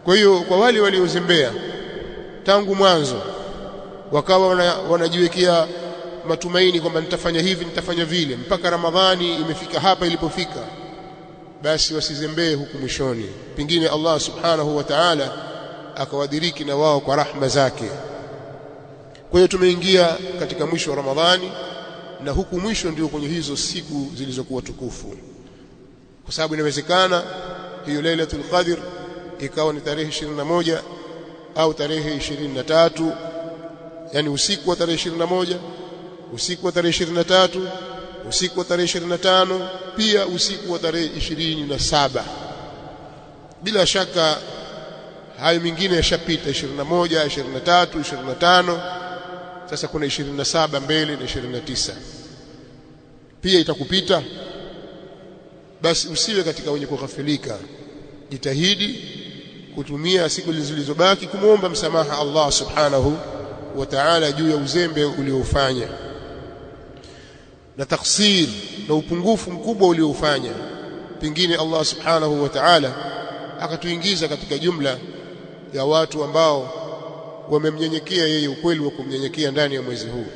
Kwa hiyo kwa wale waliozembea tangu mwanzo wakawa wanajiwekea matumaini kwamba nitafanya hivi nitafanya vile mpaka Ramadhani imefika hapa ilipofika, basi wasizembee huku mwishoni, pengine Allah subhanahu wa ta'ala akawadiriki na wao kwa rahma zake. Kwa hiyo tumeingia katika mwisho wa Ramadhani, na huku mwisho ndio kwenye hizo siku zilizokuwa tukufu, kwa sababu inawezekana hiyo Lailatul Qadr ikawa ni tarehe 21 au tarehe 23, yani usiku wa tarehe 21, usiku wa tarehe 23, usiku wa tarehe 25, pia usiku wa tarehe 27. Bila shaka hayo mingine yashapita, 21, 23, 25. Sasa kuna 27 mbele na 29 pia itakupita. Basi usiwe katika wenye kughafilika, jitahidi kutumia siku zilizobaki kumuomba msamaha Allah subhanahu wa ta'ala juu ya uzembe uliofanya na taksir na upungufu mkubwa uliofanya. Pengine Allah subhanahu wa ta'ala akatuingiza katika jumla ya watu ambao wamemnyenyekea yeye ukweli wa kumnyenyekea ndani ya mwezi huu.